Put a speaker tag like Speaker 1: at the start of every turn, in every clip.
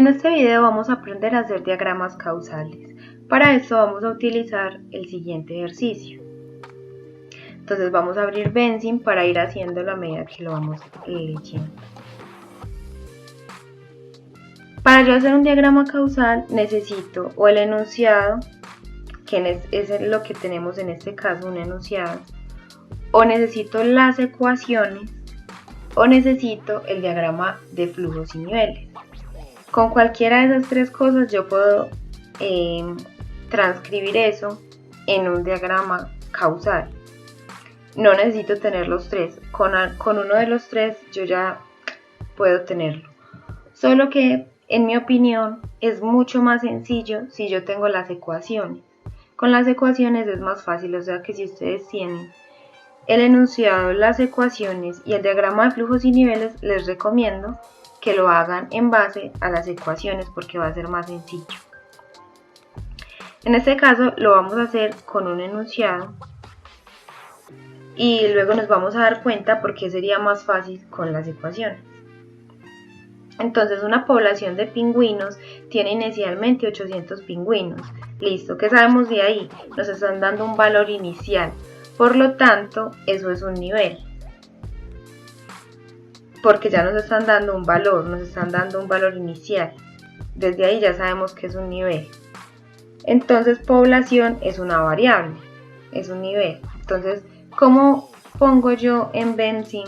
Speaker 1: En este video vamos a aprender a hacer diagramas causales. Para eso vamos a utilizar el siguiente ejercicio. Entonces vamos a abrir Vensim para ir haciéndolo a medida que lo vamos leyendo. Para yo hacer un diagrama causal necesito o el enunciado, que es lo que tenemos en este caso, un enunciado, o necesito las ecuaciones, o necesito el diagrama de flujos y niveles. Con cualquiera de esas tres cosas yo puedo transcribir eso en un diagrama causal. No necesito tener los tres, con uno de los tres yo ya puedo tenerlo. Solo que en mi opinión es mucho más sencillo si yo tengo las ecuaciones. Con las ecuaciones es más fácil, o sea que si ustedes tienen el enunciado, las ecuaciones y el diagrama de flujos y niveles, les recomiendo que lo hagan en base a las ecuaciones porque va a ser más sencillo. En este caso lo vamos a hacer con un enunciado y luego nos vamos a dar cuenta por qué sería más fácil con las ecuaciones. Entonces una población de pingüinos tiene inicialmente 800 pingüinos. Listo, ¿qué sabemos de ahí? Nos están dando un valor inicial, por lo tanto eso es un nivel. Porque ya nos están dando un valor inicial. Desde ahí ya sabemos que es un nivel. Entonces población es una variable, es un nivel. Entonces, ¿cómo pongo yo en Vensim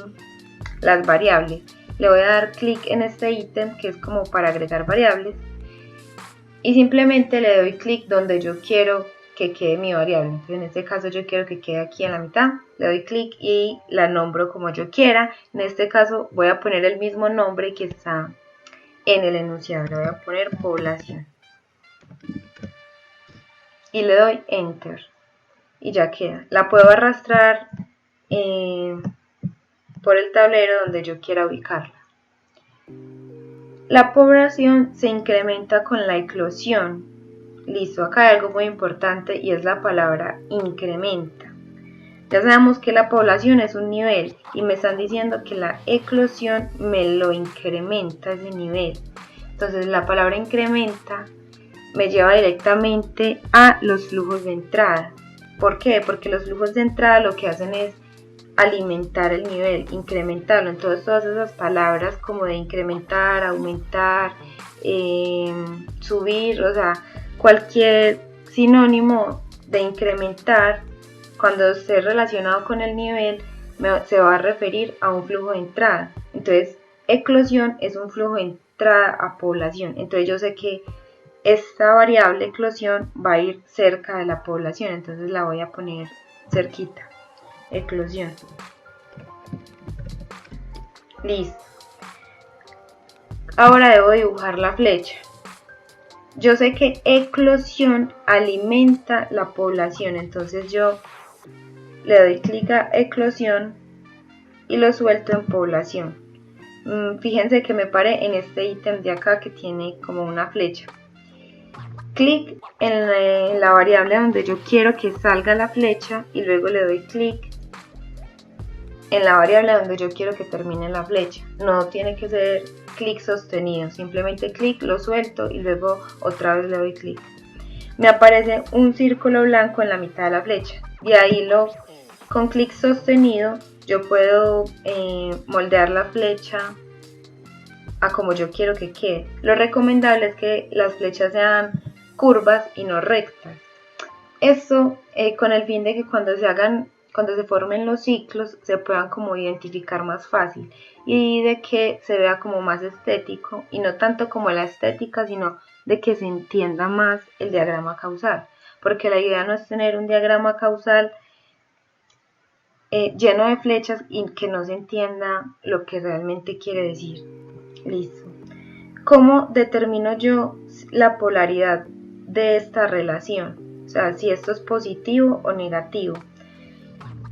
Speaker 1: las variables? Le voy a dar clic en este ítem que es como para agregar variables y simplemente le doy clic donde yo quiero que quede mi variable. Entonces, en este caso yo quiero que quede aquí en la mitad, le doy clic y la nombro como yo quiera. En este caso voy a poner el mismo nombre que está en el enunciado, le voy a poner población y le doy enter y ya queda. La puedo arrastrar por el tablero donde yo quiera ubicarla. La población se incrementa con la eclosión. Listo, acá hay algo muy importante y es la palabra incrementa. Ya sabemos que la población es un nivel y me están diciendo que la eclosión me lo incrementa ese nivel. Entonces la palabra incrementa me lleva directamente a los flujos de entrada. ¿Por qué? Porque los flujos de entrada lo que hacen es alimentar el nivel, incrementarlo. Entonces todas esas palabras como de incrementar, aumentar, subir, o sea, cualquier sinónimo de incrementar, cuando esté relacionado con el nivel, se va a referir a un flujo de entrada. Entonces, eclosión es un flujo de entrada a población. Entonces yo sé que esta variable eclosión va a ir cerca de la población, entonces la voy a poner cerquita. Eclosión. Listo. Ahora debo dibujar la flecha. Yo sé que eclosión alimenta la población, entonces yo le doy clic a eclosión y lo suelto en población. Fíjense que me paré en este ítem de acá que tiene como una flecha. Clic en la variable donde yo quiero que salga la flecha y luego le doy clic en la variable donde yo quiero que termine la flecha. No tiene que ser clic sostenido, simplemente clic, lo suelto y luego otra vez le doy clic. Me aparece un círculo blanco en la mitad de la flecha y ahí con clic sostenido yo puedo moldear la flecha a como yo quiero que quede. Lo recomendable es que las flechas sean curvas y no rectas. Esto con el fin de que cuando se formen los ciclos se puedan como identificar más fácil y de que se vea como más estético y no tanto como la estética, sino de que se entienda más el diagrama causal, porque la idea no es tener un diagrama causal lleno de flechas y que no se entienda lo que realmente quiere decir. Listo. ¿Cómo determino yo la polaridad de esta relación? O sea, si esto es positivo o negativo.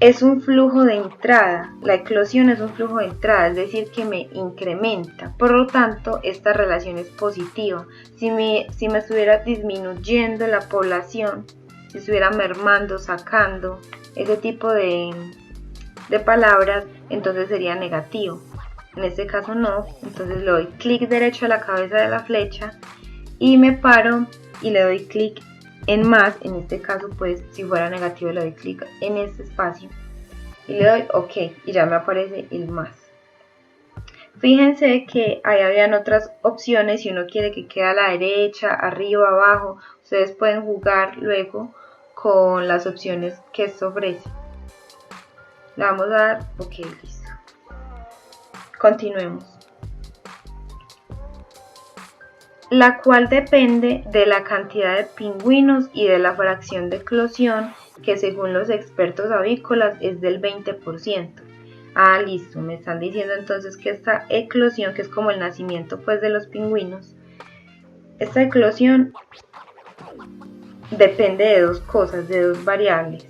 Speaker 1: Es un flujo de entrada, la eclosión es un flujo de entrada, es decir, que me incrementa. Por lo tanto, esta relación es positiva. Si me estuviera disminuyendo la población, si estuviera mermando, sacando, ese tipo de palabras, entonces sería negativo. en este caso no, entonces le doy clic derecho a la cabeza de la flecha y me paro y le doy clic en más. En este caso pues si fuera negativo le doy clic en este espacio y le doy OK y ya me aparece el más. Fíjense que ahí habían otras opciones, si uno quiere que quede a la derecha, arriba, abajo, ustedes pueden jugar luego con las opciones que esto ofrece. Le vamos a dar OK, listo. Continuemos. La cual depende de la cantidad de pingüinos y de la fracción de eclosión, que según los expertos avícolas es del 20%. Ah, listo, me están diciendo entonces que esta eclosión, que es como el nacimiento pues de los pingüinos, esta eclosión depende de dos cosas, de dos variables.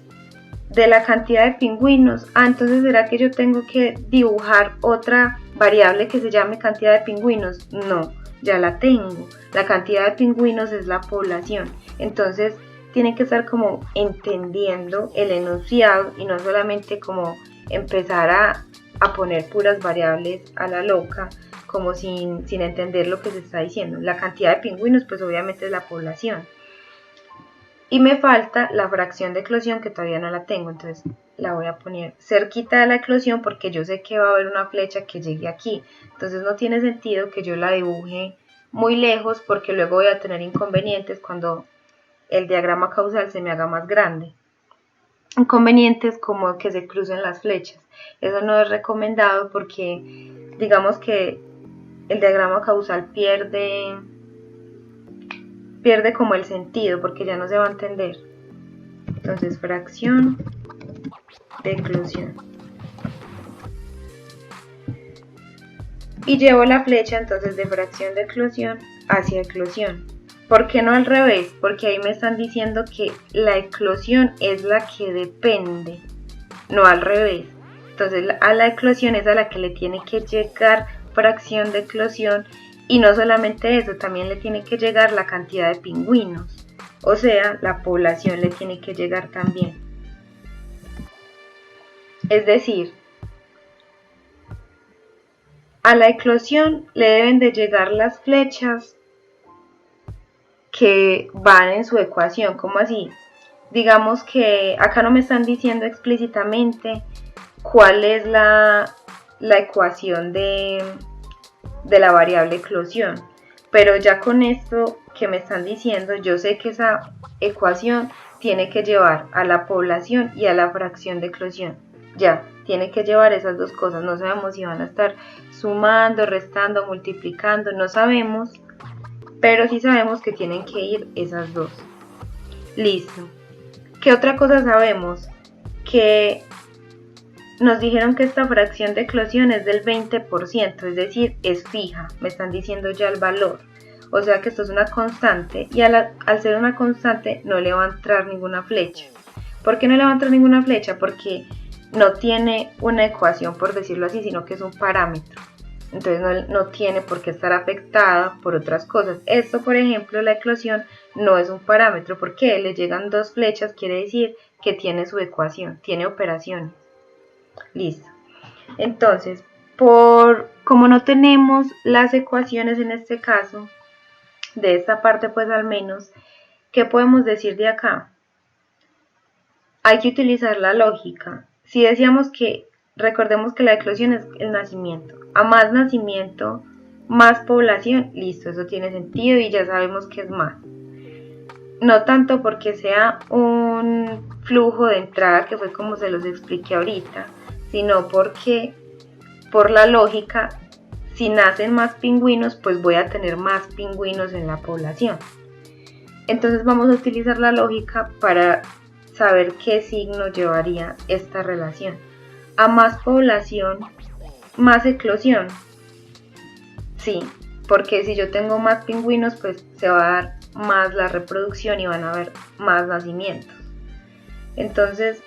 Speaker 1: De la cantidad de pingüinos, entonces ¿será que yo tengo que dibujar otra variable que se llame cantidad de pingüinos? No, ya la tengo. La cantidad de pingüinos es la población. Entonces tienen que estar como entendiendo el enunciado y no solamente como empezar a poner puras variables a la loca, como sin entender lo que se está diciendo. La cantidad de pingüinos pues obviamente es la población. Y me falta la fracción de eclosión que todavía no la tengo, entonces la voy a poner cerquita de la eclosión porque yo sé que va a haber una flecha que llegue aquí. Entonces no tiene sentido que yo la dibuje muy lejos porque luego voy a tener inconvenientes cuando el diagrama causal se me haga más grande. Inconvenientes como que se crucen las flechas. Eso no es recomendado porque digamos que el diagrama causal pierde como el sentido porque ya no se va a entender. Entonces fracción de eclosión y llevo la flecha entonces de fracción de eclosión hacia eclosión. ¿Por qué no al revés? Porque ahí me están diciendo que la eclosión es la que depende, no al revés. Entonces a la eclosión es a la que le tiene que llegar fracción de eclosión. Y no solamente eso, también le tiene que llegar la cantidad de pingüinos, o sea, la población le tiene que llegar también. Es decir, a la eclosión le deben de llegar las flechas que van en su ecuación. ¿Cómo así? Digamos que acá no me están diciendo explícitamente cuál es la ecuación de la variable eclosión, pero ya con esto que me están diciendo yo sé que esa ecuación tiene que llevar a la población y a la fracción de eclosión. Ya, tiene que llevar esas dos cosas. No sabemos si van a estar sumando, restando, multiplicando, no sabemos, pero sí sabemos que tienen que ir esas dos. Listo. ¿Qué otra cosa sabemos? Que nos dijeron que esta fracción de eclosión es del 20%, es decir, es fija, me están diciendo ya el valor. O sea que esto es una constante y al ser una constante no le va a entrar ninguna flecha. ¿Por qué no le va a entrar ninguna flecha? Porque no tiene una ecuación, por decirlo así, sino que es un parámetro. Entonces no tiene por qué estar afectada por otras cosas. Esto, por ejemplo, la eclosión no es un parámetro porque le llegan dos flechas, quiere decir que tiene su ecuación, tiene operaciones. Listo. Entonces, como no tenemos las ecuaciones en este caso, de esta parte pues al menos, ¿qué podemos decir de acá? Hay que utilizar la lógica. Si decíamos que, recordemos que la eclosión es el nacimiento. A más nacimiento, más población, listo, eso tiene sentido y ya sabemos que es más. No tanto porque sea un flujo de entrada, que fue como se los expliqué ahorita, sino porque por la lógica, si nacen más pingüinos, pues voy a tener más pingüinos en la población. Entonces vamos a utilizar la lógica para saber qué signo llevaría esta relación. A más población, más eclosión. Sí, porque si yo tengo más pingüinos, pues se va a dar más la reproducción y van a haber más nacimientos. Entonces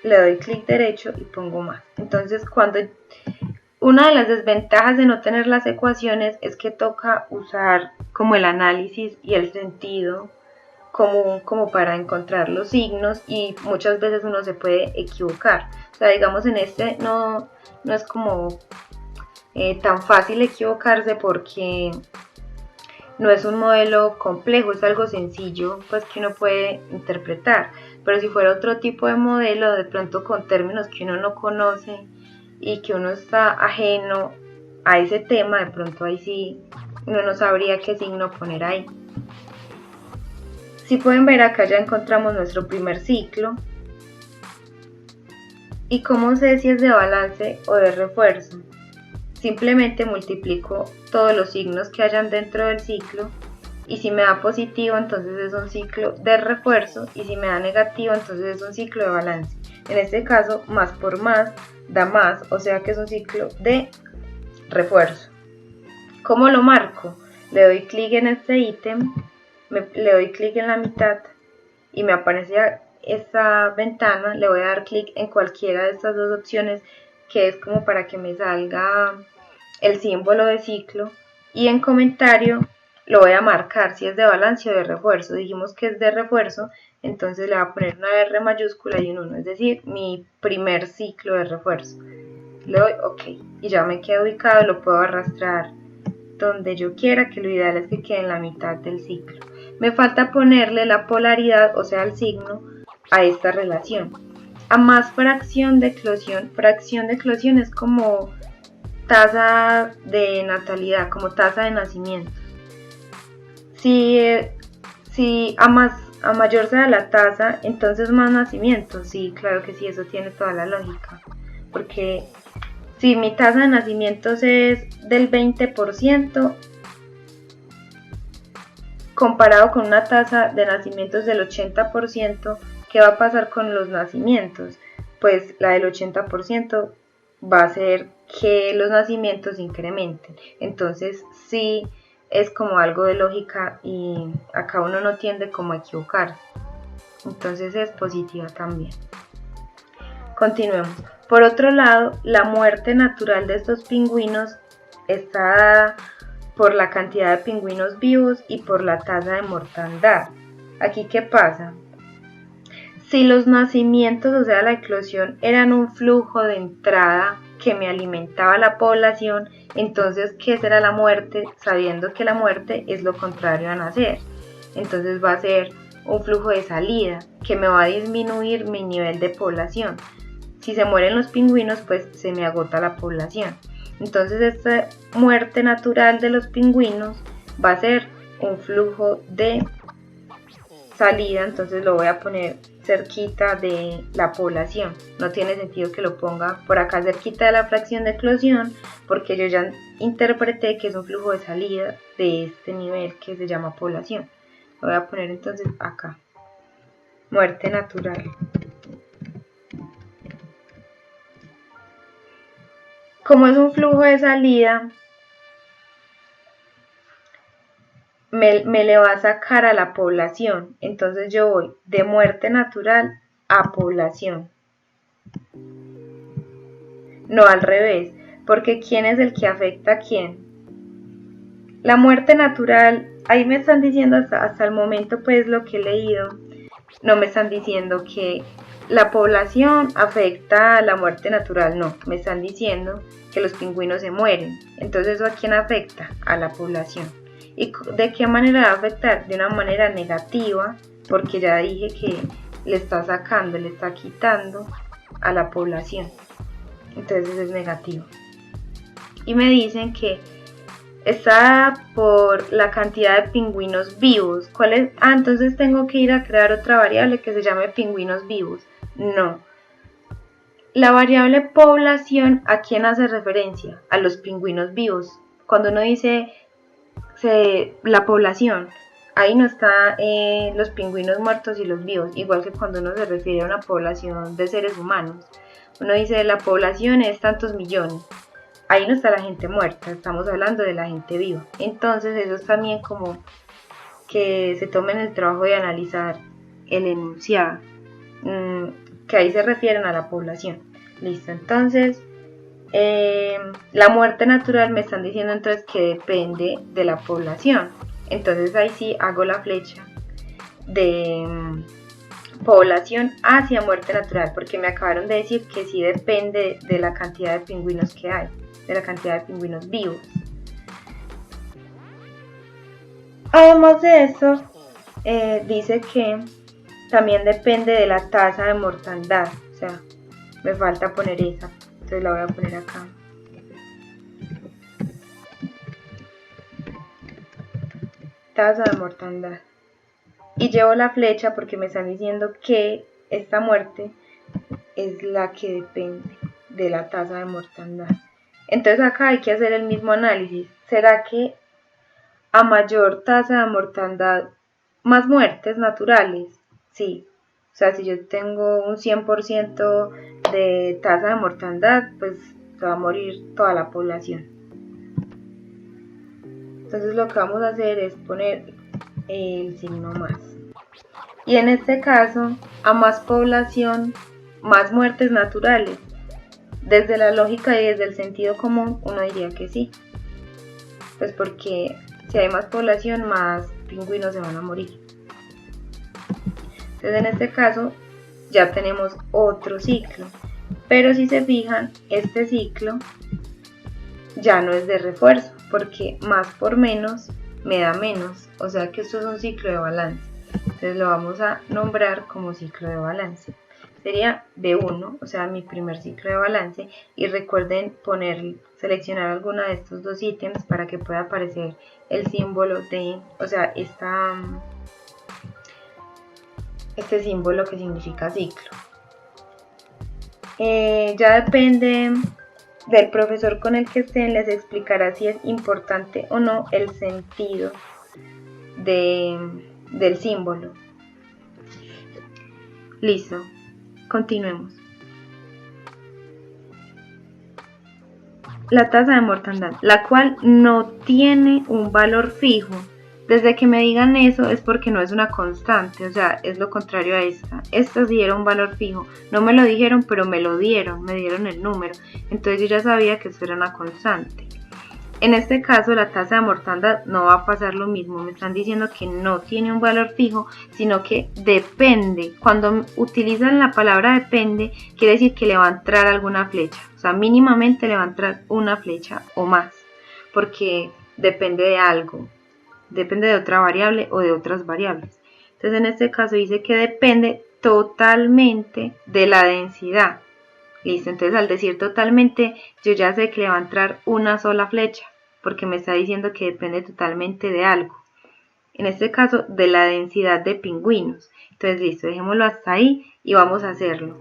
Speaker 1: le doy clic derecho y pongo más. Entonces una de las desventajas de no tener las ecuaciones es que toca usar como el análisis y el sentido común como para encontrar los signos y muchas veces uno se puede equivocar. O sea, digamos en este no es como tan fácil equivocarse porque no es un modelo complejo, es algo sencillo pues que uno puede interpretar. Pero si fuera otro tipo de modelo, de pronto con términos que uno no conoce y que uno está ajeno a ese tema, de pronto ahí sí uno no sabría qué signo poner ahí. Si pueden ver, acá ya encontramos nuestro primer ciclo. ¿Y cómo sé si es de balance o de refuerzo? Simplemente multiplico todos los signos que hayan dentro del ciclo, y si me da positivo entonces es un ciclo de refuerzo, y si me da negativo entonces es un ciclo de balance. En este caso, más por más da más, o sea que es un ciclo de refuerzo. ¿Cómo lo marco? Le doy clic en este ítem, le doy clic en la mitad y me aparece esta ventana. Le voy a dar clic en cualquiera de estas dos opciones, que es como para que me salga el símbolo de ciclo, y en comentario lo voy a marcar si es de balance o de refuerzo. Dijimos que es de refuerzo, entonces le voy a poner una R mayúscula y un 1, es decir, mi primer ciclo de refuerzo. Le doy OK y ya me queda ubicado, lo puedo arrastrar donde yo quiera, que lo ideal es que quede en la mitad del ciclo. Me falta ponerle la polaridad, o sea el signo, a esta relación. A más fracción de eclosión es como tasa de natalidad, como tasa de nacimiento. Si a mayor sea la tasa, entonces más nacimientos. Sí, claro que sí, eso tiene toda la lógica. Porque si mi tasa de nacimientos es del 20%, comparado con una tasa de nacimientos del 80%, ¿qué va a pasar con los nacimientos? Pues la del 80% va a hacer que los nacimientos incrementen. Entonces sí es como algo de lógica y acá uno no tiende como a equivocarse. Entonces es positiva también. Continuemos. Por otro lado, la muerte natural de estos pingüinos está dada por la cantidad de pingüinos vivos y por la tasa de mortandad. Aquí, ¿qué pasa? Si los nacimientos, o sea la eclosión, eran un flujo de entrada que me alimentaba la población, entonces ¿qué será la muerte? Sabiendo que la muerte es lo contrario a nacer. Entonces va a ser un flujo de salida que me va a disminuir mi nivel de población. Si se mueren los pingüinos, pues se me agota la población. Entonces esta muerte natural de los pingüinos va a ser un flujo de salida, entonces lo voy a poner cerquita de la población. No tiene sentido que lo ponga por acá cerquita de la fracción de eclosión, porque yo ya interpreté que es un flujo de salida de este nivel que se llama población. Lo voy a poner entonces acá. Muerte natural. Como es un flujo de salida, me le va a sacar a la población. Entonces yo voy de muerte natural a población. No al revés, porque ¿quién es el que afecta a quién? La muerte natural, ahí me están diciendo hasta el momento, pues lo que he leído, no me están diciendo que la población afecta a la muerte natural, no, me están diciendo que los pingüinos se mueren. Entonces, ¿eso a quién afecta? A la población. ¿Y de qué manera va a afectar? De una manera negativa, porque ya dije que le está sacando, le está quitando a la población. Entonces es negativo. Y me dicen que está por la cantidad de pingüinos vivos. ¿Cuál es? Entonces tengo que ir a crear otra variable que se llame pingüinos vivos. No. La variable población, ¿a quién hace referencia? A los pingüinos vivos. Cuando uno dice la población, ahí no está los pingüinos muertos y los vivos, igual que cuando uno se refiere a una población de seres humanos. Uno dice la población es tantos millones. Ahí no está la gente muerta, estamos hablando de la gente viva. Entonces eso es también como que se tomen el trabajo de analizar el enunciado, que ahí se refieren a la población. Listo, entonces la muerte natural me están diciendo entonces que depende de la población. Entonces ahí sí hago la flecha de población hacia muerte natural, porque me acabaron de decir que sí depende de la cantidad de pingüinos que hay, de la cantidad de pingüinos vivos. Además de eso, dice que también depende de la tasa de mortandad, o sea, me falta poner esa, entonces la voy a poner acá. Tasa de mortandad. Y llevo la flecha porque me están diciendo que esta muerte es la que depende de la tasa de mortandad. Entonces acá hay que hacer el mismo análisis. ¿Será que a mayor tasa de mortandad, más muertes naturales? Sí. O sea, si yo tengo un 100% de tasa de mortandad, pues se va a morir toda la población. Entonces lo que vamos a hacer es poner el signo más. Y en este caso, a más población, más muertes naturales. Desde la lógica y desde el sentido común, uno diría que sí. Pues porque si hay más población, más pingüinos se van a morir. Entonces en este caso ya tenemos otro ciclo. Pero si se fijan, este ciclo ya no es de refuerzo, porque más por menos me da menos. O sea que esto es un ciclo de balance. Entonces lo vamos a nombrar como ciclo de balance. Sería B1, o sea, mi primer ciclo de balance. Y recuerden seleccionar alguno de estos dos ítems para que pueda aparecer el símbolo de, o sea, este símbolo que significa ciclo. Ya depende del profesor con el que estén, les explicará si es importante o no el sentido del símbolo. Listo, continuemos. La tasa de mortandad, la cual no tiene un valor fijo. Desde que me digan eso es porque no es una constante, o sea, es lo contrario a esta. Esta sí era un valor fijo, no me lo dijeron, pero me lo dieron, me dieron el número. Entonces yo ya sabía que esto era una constante. En este caso la tasa de mortandad no va a pasar lo mismo, me están diciendo que no tiene un valor fijo, sino que depende. Cuando utilizan la palabra depende, quiere decir que le va a entrar alguna flecha, o sea, mínimamente le va a entrar una flecha o más, porque depende de algo, depende de otra variable o de otras variables. Entonces en este caso dice que depende totalmente de la densidad. Listo, entonces al decir totalmente, yo ya sé que le va a entrar una sola flecha, porque me está diciendo que depende totalmente de algo. En este caso, de la densidad de pingüinos. Entonces, listo, dejémoslo hasta ahí y vamos a hacerlo.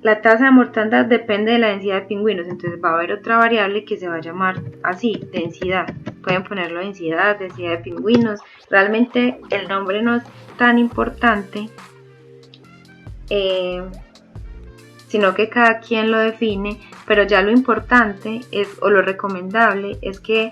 Speaker 1: La tasa de mortandad depende de la densidad de pingüinos, entonces va a haber otra variable que se va a llamar así, densidad. Pueden ponerlo densidad de pingüinos. Realmente el nombre no es tan importante, sino que cada quien lo define, pero ya lo importante es, o lo recomendable es que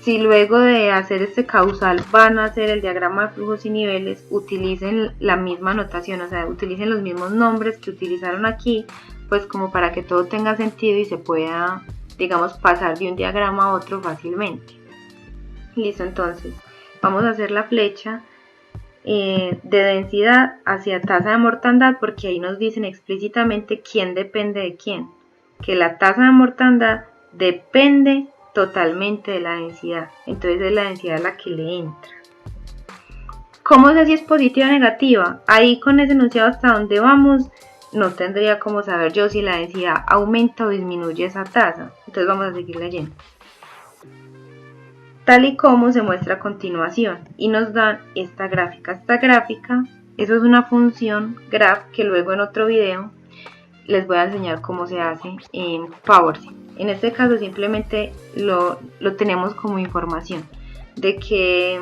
Speaker 1: si luego de hacer este causal van a hacer el diagrama de flujos y niveles, utilicen la misma notación, o sea, utilicen los mismos nombres que utilizaron aquí, pues como para que todo tenga sentido y se pueda, digamos, pasar de un diagrama a otro fácilmente. Listo, entonces vamos a hacer la flecha de densidad hacia tasa de mortandad, porque ahí nos dicen explícitamente quién depende de quién, que la tasa de mortandad depende totalmente de la densidad, entonces es la densidad la que le entra. ¿Cómo sé si es positiva o negativa? Ahí con ese enunciado hasta donde vamos no tendría como saber yo si la densidad aumenta o disminuye esa tasa, entonces vamos a seguir leyendo. Tal y como se muestra a continuación, y nos dan esta gráfica. Esta gráfica, eso es una función graph que luego en otro video les voy a enseñar cómo se hace en PowerShell. En este caso simplemente lo tenemos como información de que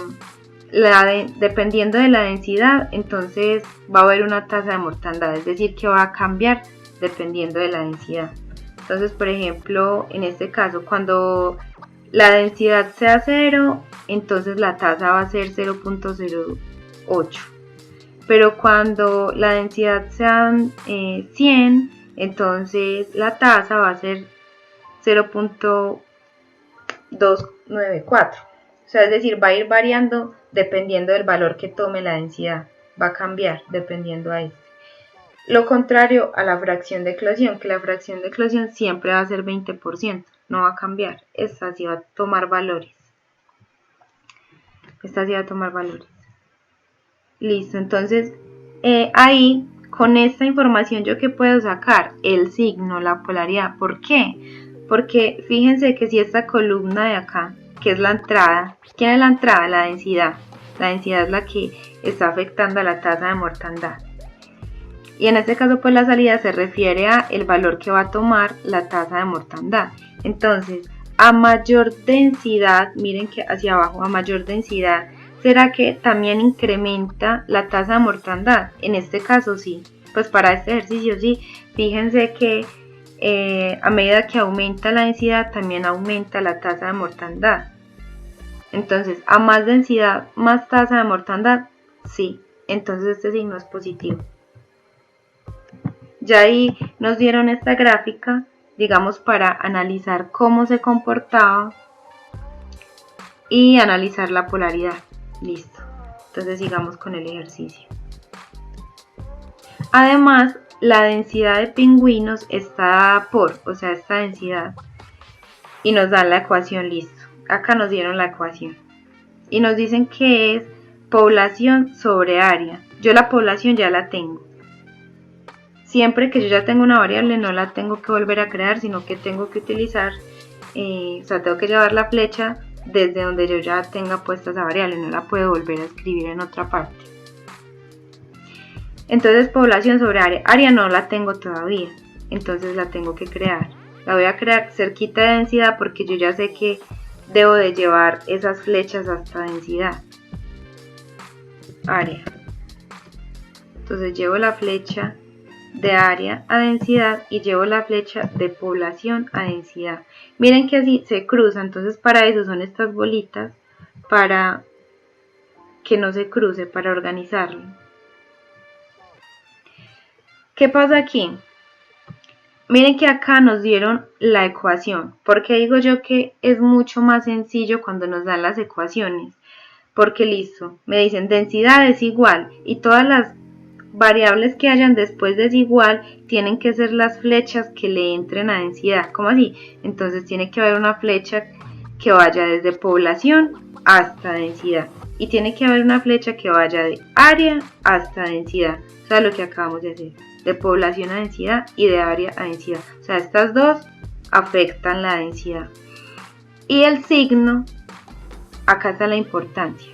Speaker 1: dependiendo de la densidad, entonces va a haber una tasa de mortandad, es decir, que va a cambiar dependiendo de la densidad. Entonces, por ejemplo, en este caso, cuando la densidad sea 0, entonces la tasa va a ser 0.08. Pero cuando la densidad sea 100, entonces la tasa va a ser 0.294. O sea, es decir, va a ir variando dependiendo del valor que tome la densidad. Va a cambiar dependiendo a este. Lo contrario a la fracción de eclosión, que la fracción de eclosión siempre va a ser 20%, no va a cambiar. Esta sí va a tomar valores. Listo, entonces ahí con esta información yo que puedo sacar el signo, la polaridad. ¿Por qué? Porque fíjense que si esta columna de acá, que es la entrada, ¿quién es la entrada? La densidad. La densidad es la que está afectando a la tasa de mortandad. Y en este caso pues la salida se refiere a el valor que va a tomar la tasa de mortandad. Entonces, a mayor densidad, miren que hacia abajo, a mayor densidad, ¿será que también incrementa la tasa de mortandad? En este caso sí, pues para este ejercicio sí. Fíjense que a medida que aumenta la densidad, también aumenta la tasa de mortandad. Entonces, a más densidad, más tasa de mortandad, sí. Entonces este signo es positivo. Ya ahí nos dieron esta gráfica, digamos, para analizar cómo se comportaba y analizar la polaridad. Listo. Entonces sigamos con el ejercicio. Además, la densidad de pingüinos está dada por, o sea, esta densidad, y nos dan la ecuación, listo. Acá nos dieron la ecuación. Y nos dicen que es población sobre área. Yo la población ya la tengo. Siempre que yo ya tengo una variable no la tengo que volver a crear, sino que tengo que utilizar, o sea, tengo que llevar la flecha desde donde yo ya tenga puesta esa variable, no la puedo volver a escribir en otra parte. Entonces población sobre área no la tengo todavía, entonces la tengo que crear. La voy a crear cerquita de densidad porque yo ya sé que debo de llevar esas flechas hasta densidad. Área. Entonces llevo la flecha de área a densidad y llevo la flecha de población a densidad. Miren que así se cruza, entonces para eso son estas bolitas, para que no se cruce, para organizarlo. ¿Qué pasa aquí? Miren que acá nos dieron la ecuación. ¿Por qué digo yo que es mucho más sencillo cuando nos dan las ecuaciones? Porque listo, me dicen densidad es igual y todas las variables que hayan después de igual tienen que ser las flechas que le entren a densidad. ¿Cómo así? Entonces tiene que haber una flecha que vaya desde población hasta densidad y tiene que haber una flecha que vaya de área hasta densidad. O sea, lo que acabamos de hacer, de población a densidad y de área a densidad. O sea, estas dos afectan la densidad. Y el signo, acá está la importancia.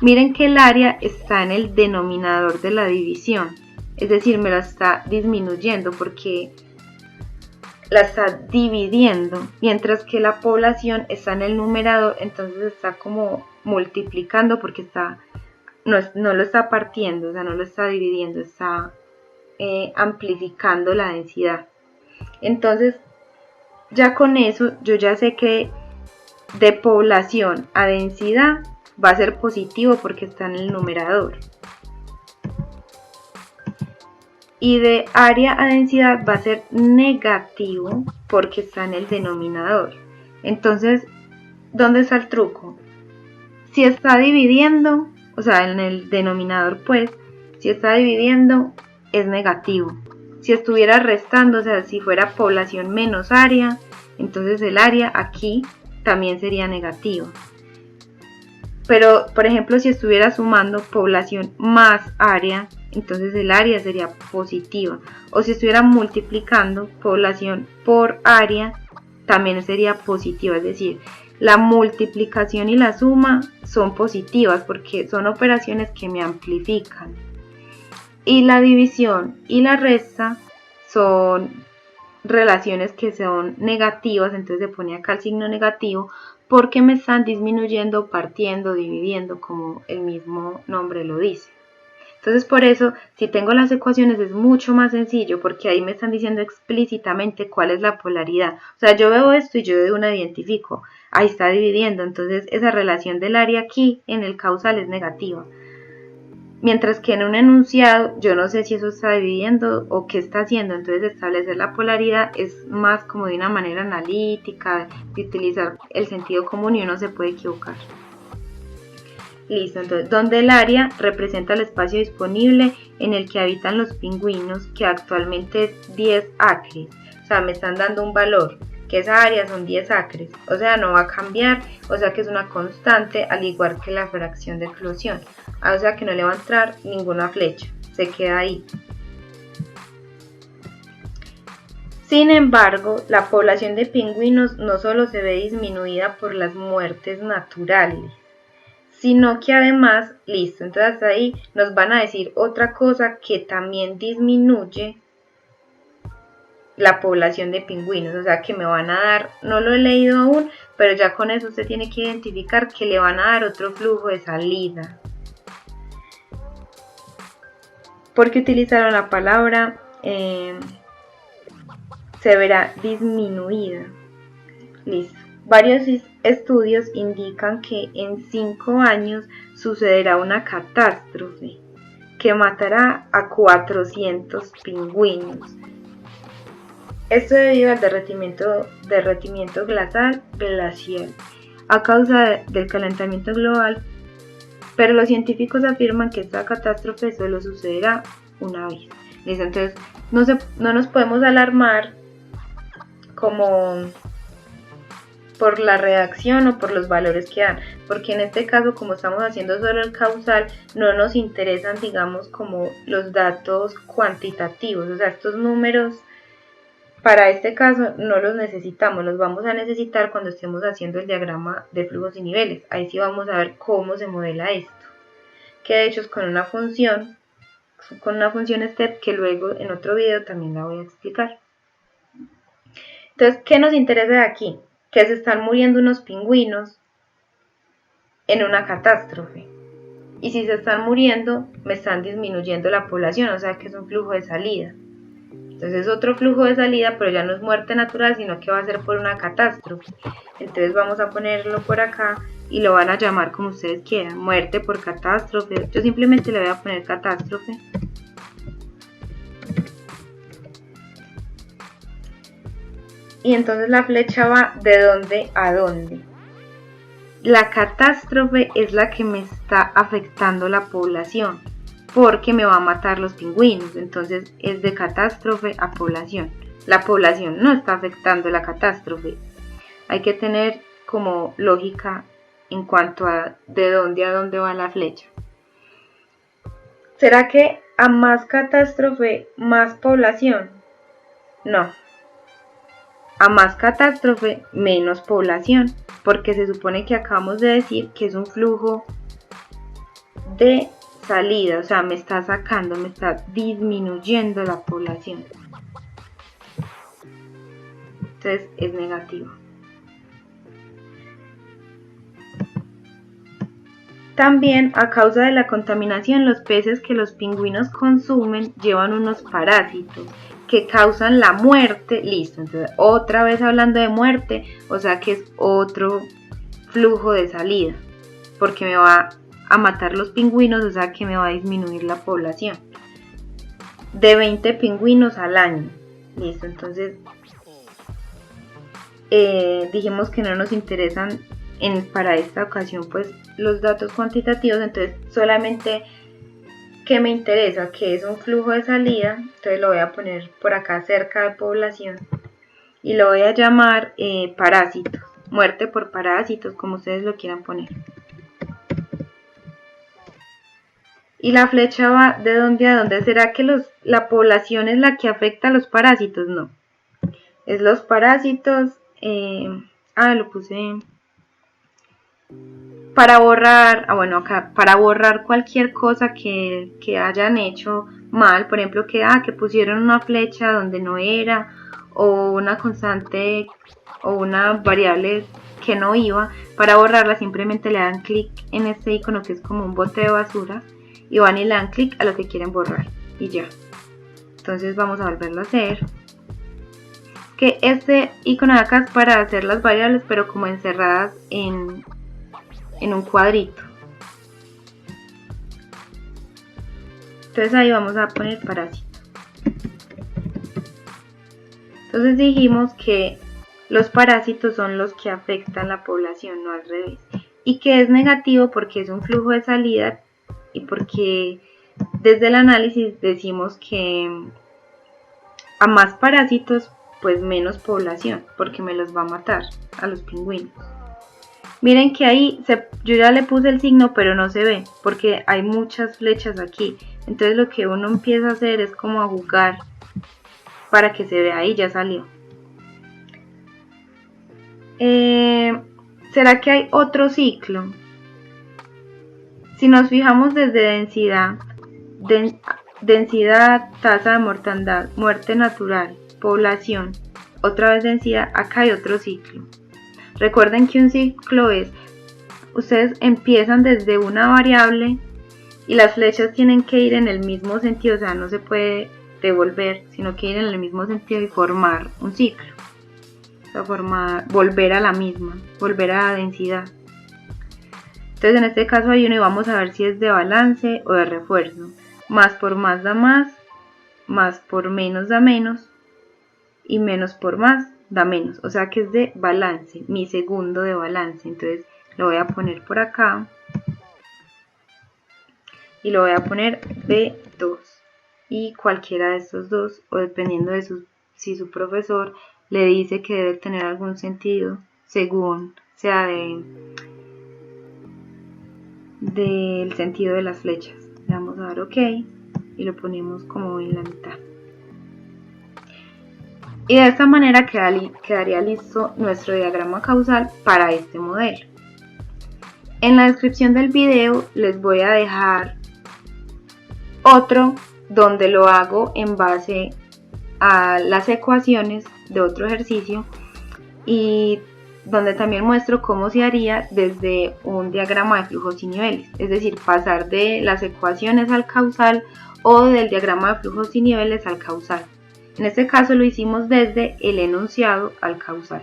Speaker 1: Miren que el área está en el denominador de la división, es decir, me la está disminuyendo porque la está dividiendo, mientras que la población está en el numerador, entonces está como multiplicando porque no lo está partiendo, o sea, no lo está dividiendo, está amplificando la densidad. Entonces, ya con eso, yo ya sé que de población a densidad va a ser positivo porque está en el numerador. Y de área a densidad va a ser negativo porque está en el denominador. Entonces, ¿dónde está el truco? Si está dividiendo, o sea, en el denominador pues, si está dividiendo es negativo. Si estuviera restando, o sea, si fuera población menos área, entonces el área aquí también sería negativo. Pero, por ejemplo, si estuviera sumando población más área, entonces el área sería positiva. O si estuviera multiplicando población por área, también sería positiva. Es decir, la multiplicación y la suma son positivas porque son operaciones que me amplifican. Y la división y la resta son relaciones que son negativas, entonces se pone acá el signo negativo, porque me están disminuyendo, partiendo, dividiendo, como el mismo nombre lo dice. Entonces por eso, si tengo las ecuaciones es mucho más sencillo, porque ahí me están diciendo explícitamente cuál es la polaridad. O sea, yo veo esto y yo de una identifico, ahí está dividiendo, entonces esa relación del área aquí en el causal es negativa. Mientras que en un enunciado yo no sé si eso está dividiendo o qué está haciendo, entonces establecer la polaridad es más como de una manera analítica, de utilizar el sentido común y uno se puede equivocar. Listo, entonces, donde el área representa el espacio disponible en el que habitan los pingüinos, que actualmente es 10 acres. O sea, me están dando un valor, que esa área son 10 acres. O sea, no va a cambiar, o sea que es una constante, al igual que la fracción de eclosión. O sea que no le va a entrar ninguna flecha, se queda ahí. Sin embargo, la población de pingüinos no solo se ve disminuida por las muertes naturales, sino que además, listo, entonces hasta ahí nos van a decir otra cosa que también disminuye la población de pingüinos, o sea que me van a dar, no lo he leído aún, pero ya con eso usted tiene que identificar que le van a dar otro flujo de salida. Porque utilizaron la palabra se verá disminuida. Listo. Varios estudios indican que en 5 años sucederá una catástrofe que matará a 400 pingüinos. Esto debido al derretimiento glacial a causa del calentamiento global, pero los científicos afirman que esta catástrofe solo sucederá una vez. ¿Listo? Entonces no nos podemos alarmar como por la reacción o por los valores que dan, porque en este caso, como estamos haciendo solo el causal, no nos interesan, digamos, como los datos cuantitativos, o sea, estos números para este caso no los necesitamos, los vamos a necesitar cuando estemos haciendo el diagrama de flujos y niveles. Ahí sí vamos a ver cómo se modela esto, que de hecho es con una función step, que luego en otro video también la voy a explicar. Entonces, ¿qué nos interesa de aquí? Que se están muriendo unos pingüinos en una catástrofe. Y si se están muriendo, me están disminuyendo la población, o sea que es un flujo de salida. Entonces es otro flujo de salida, pero ya no es muerte natural, sino que va a ser por una catástrofe. Entonces vamos a ponerlo por acá y lo van a llamar como ustedes quieran, muerte por catástrofe. Yo simplemente le voy a poner catástrofe. Y entonces la flecha va de dónde a dónde. La catástrofe es la que me está afectando la población, porque me va a matar los pingüinos. Entonces es de catástrofe a población. La población no está afectando la catástrofe. Hay que tener como lógica en cuanto a dónde va la flecha. ¿Será que a más catástrofe, más población? No. A más catástrofe, menos población, porque se supone que acabamos de decir que es un flujo de salida, o sea, me está sacando, me está disminuyendo la población. Entonces es negativo. También, a causa de la contaminación, los peces que los pingüinos consumen llevan unos parásitos que causan la muerte. Listo, entonces otra vez hablando de muerte, o sea que es otro flujo de salida, porque me va a matar los pingüinos, o sea que me va a disminuir la población de 20 pingüinos al año. Listo, entonces dijimos que no nos interesan para esta ocasión pues los datos cuantitativos, entonces solamente que me interesa, que es un flujo de salida, entonces lo voy a poner por acá cerca de población y lo voy a llamar parásitos, muerte por parásitos, como ustedes lo quieran poner. Y la flecha va de dónde a dónde. ¿Será que la población es la que afecta a los parásitos? No, es los parásitos. Lo puse para borrar, bueno, acá, para borrar cualquier cosa que hayan hecho mal, por ejemplo, que pusieron una flecha donde no era, o una constante o una variable que no iba. Para borrarla simplemente le dan clic en este icono que es como un bote de basura y van y le dan clic a lo que quieren borrar y ya. Entonces vamos a volverlo a hacer. Que este icono de acá es para hacer las variables, pero como encerradas en un cuadrito. Entonces ahí vamos a poner parásito. Entonces dijimos que los parásitos son los que afectan la población, no al revés. y que es negativo porque es un flujo de salida y porque desde el análisis decimos que a más parásitos pues menos población, porque me los va a matar a los pingüinos. Miren que ahí yo ya le puse el signo, pero no se ve porque hay muchas flechas aquí. Entonces lo que uno empieza a hacer es como a jugar para que se vea. Ahí ya salió. ¿Será que hay otro ciclo? Si nos fijamos desde densidad, tasa de mortandad, muerte natural, población, otra vez densidad, acá hay otro ciclo. Recuerden que un ciclo es, ustedes empiezan desde una variable y las flechas tienen que ir en el mismo sentido, o sea, no se puede devolver, sino que ir en el mismo sentido y formar un ciclo. O sea, volver a la misma, volver a la densidad. Entonces en este caso hay uno y vamos a ver si es de balance o de refuerzo. Más por más da más por menos da menos, y menos por más da menos. O sea que es de balance, mi segundo de balance. Entonces lo voy a poner por acá. Y lo voy a poner B2. Y cualquiera de estos dos, o dependiendo de si su profesor le dice que debe tener algún sentido, según sea del sentido de las flechas. Le vamos a dar OK y lo ponemos como en la mitad. Y de esta manera quedaría listo nuestro diagrama causal para este modelo. En la descripción del video les voy a dejar otro donde lo hago en base a las ecuaciones de otro ejercicio y donde también muestro cómo se haría desde un diagrama de flujos y niveles, es decir, pasar de las ecuaciones al causal o del diagrama de flujos y niveles al causal. En este caso lo hicimos desde el enunciado al causal.